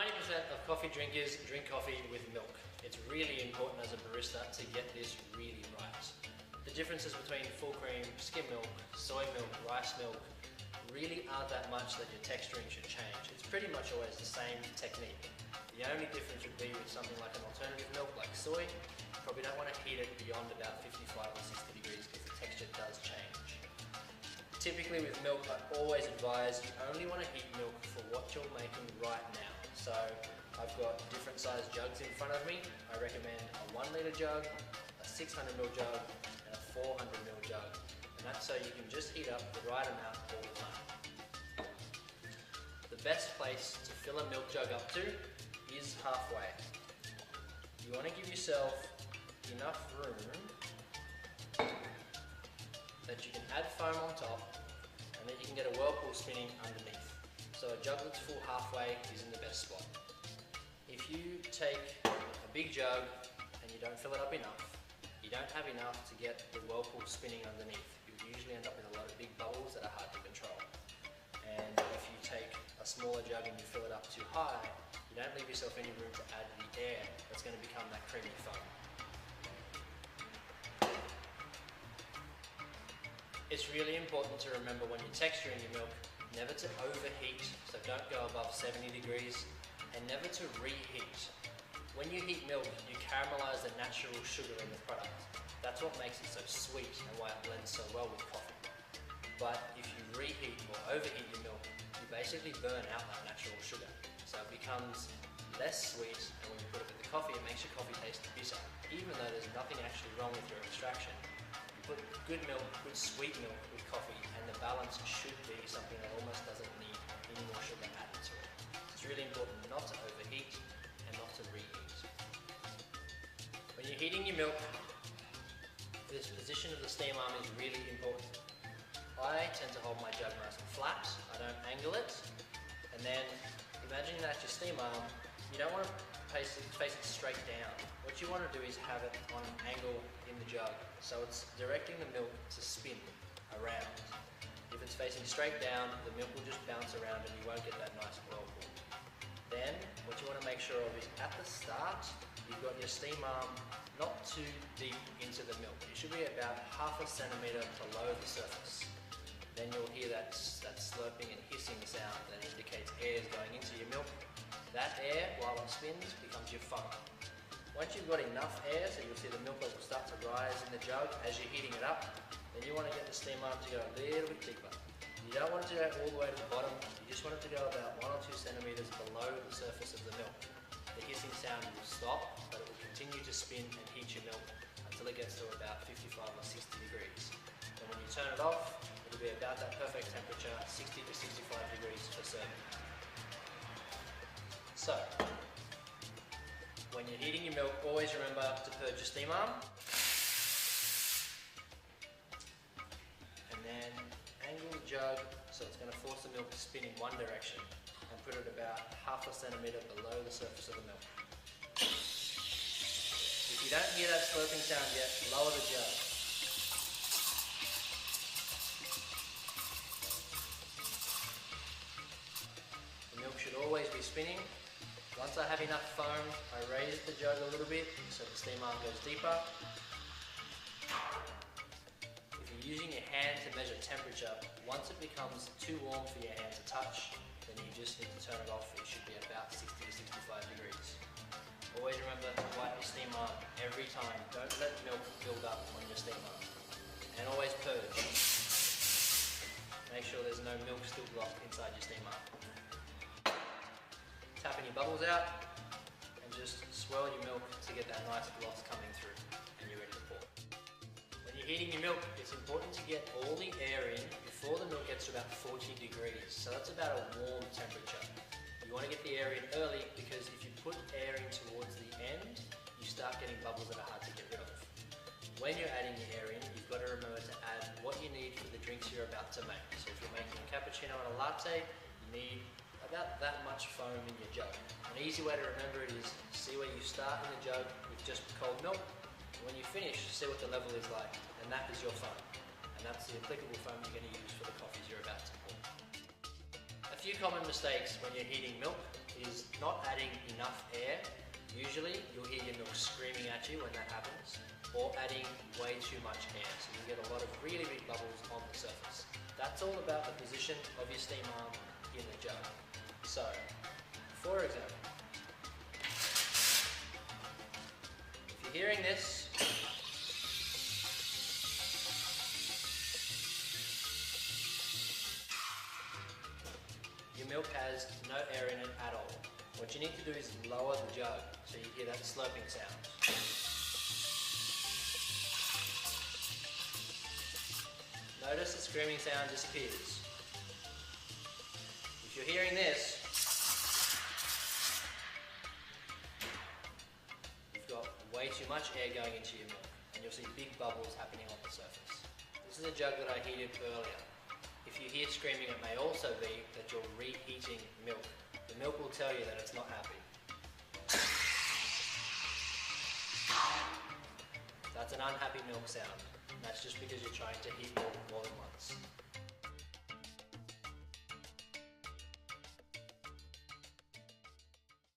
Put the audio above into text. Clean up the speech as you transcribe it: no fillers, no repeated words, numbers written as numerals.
90% of coffee drinkers drink coffee with milk. It's really important as a barista to get this really right. The differences between full cream, skim milk, soy milk, rice milk really aren't that much that your texturing should change. It's pretty much always the same technique. The only difference would be with something like an alternative milk like soy. You probably don't want to heat it beyond about 55 or 60 degrees because the texture does change. Typically with milk, I always advise you only want to heat milk for what you're making right now. So I've got different sized jugs in front of me. I recommend a 1 litre jug, a 600ml jug, and a 400ml jug. And that's so you can just heat up the right amount all the time. The best place to fill a milk jug up to is halfway. You want to give yourself enough room that you can add foam on top and then you can get a whirlpool spinning underneath. So a jug that's full halfway is in the best spot. If you take a big jug and you don't fill it up enough, you don't have enough to get the whirlpool spinning underneath. You usually end up with a lot of big bubbles that are hard to control. And if you take a smaller jug and you fill it up too high, you don't leave yourself any room to add the air that's going to become that creamy foam. It's really important to remember when you're texturing your milk, never to overheat, so don't go above 70 degrees, and never to reheat. When you heat milk, you caramelize the natural sugar in the product. That's what makes it so sweet and why it blends so well with coffee. But if you reheat or overheat your milk, you basically burn out that natural sugar. So it becomes less sweet, and when you put it with the coffee, it makes your coffee taste bitter, even though there's nothing actually wrong with your extraction. You put good milk, good sweet milk with coffee, and the balance should be something that almost doesn't need any more sugar added to it. It's really important not to overheat and not to reheat. When you're heating your milk, this position of the steam arm is really important. I tend to hold my jug nice and flat, I don't angle it, and then imagine that's your steam arm. You don't want to face it straight down. What you want to do is have it on an angle in the jug, so it's directing the milk to spin around. If it's facing straight down, the milk will just bounce around and you won't get that nice whirlpool. Then, what you want to make sure of is at the start, you've got your steam arm not too deep into the milk. It should be about ½ centimetre below the surface. Then you'll hear that slurping and hissing sound that indicates air is going into your milk. That air, while it spins, becomes your foam. Once you've got enough air, so you'll see the milk level start to rise in the jug as you're heating it up, then you want to get the steam arm to go a little bit deeper. You don't want it to go all the way to the bottom, you just want it to go about 1 or 2 centimetres below the surface of the milk. The hissing sound will stop, but it will continue to spin and heat your milk until it gets to about 55 or 60 degrees. And when you turn it off, it'll be about that perfect temperature, 60 to 65 degrees for serving. So, when you're heating your milk, always remember to purge your steam arm. And then angle the jug so it's going to force the milk to spin in one direction and put it about ½ centimetre below the surface of the milk. If you don't hear that slurping sound yet, lower the jug. The milk should always be spinning. Once I have enough foam, I raise the jug a little bit so the steam arm goes deeper. If you're using your hand to measure temperature, once it becomes too warm for your hand to touch, then you just need to turn it off. It should be about 60 to 65 degrees. Always remember to wipe your steam arm every time. Don't let milk build up on your steam arm. And always purge. Make sure there's no milk still blocked inside your steam arm. Tap any bubbles out and just swirl your milk to get that nice gloss coming through and you're ready to pour. When you're heating your milk, it's important to get all the air in before the milk gets to about 40 degrees. So that's about a warm temperature. You want to get the air in early because if you put air in towards the end, you start getting bubbles that are hard to get rid of. When you're adding the air in, you've got to remember to add what you need for the drinks you're about to make. So if you're making a cappuccino and a latte, you need about that much foam in your jug. An easy way to remember it is see where you start in the jug with just cold milk. When you finish, see what the level is like, and that is your foam. And that's the applicable foam you're going to use for the coffees you're about to pour. A few common mistakes when you're heating milk is not adding enough air. Usually you'll hear your milk screaming at you when that happens, or adding way too much air, so you get a lot of really big bubbles on the surface. That's all about the position of your steam arm in the jug. So, for example, if you're hearing this, your milk has no air in it at all. What you need to do is lower the jug so you hear that slurping sound. Notice the screaming sound disappears. If you're hearing this, you've got way too much air going into your milk, and you'll see big bubbles happening on the surface. This is a jug that I heated earlier. If you hear screaming, it may also be that you're reheating milk. The milk will tell you that it's not happy. That's an unhappy milk sound. And that's just because you're trying to heat milk more than once.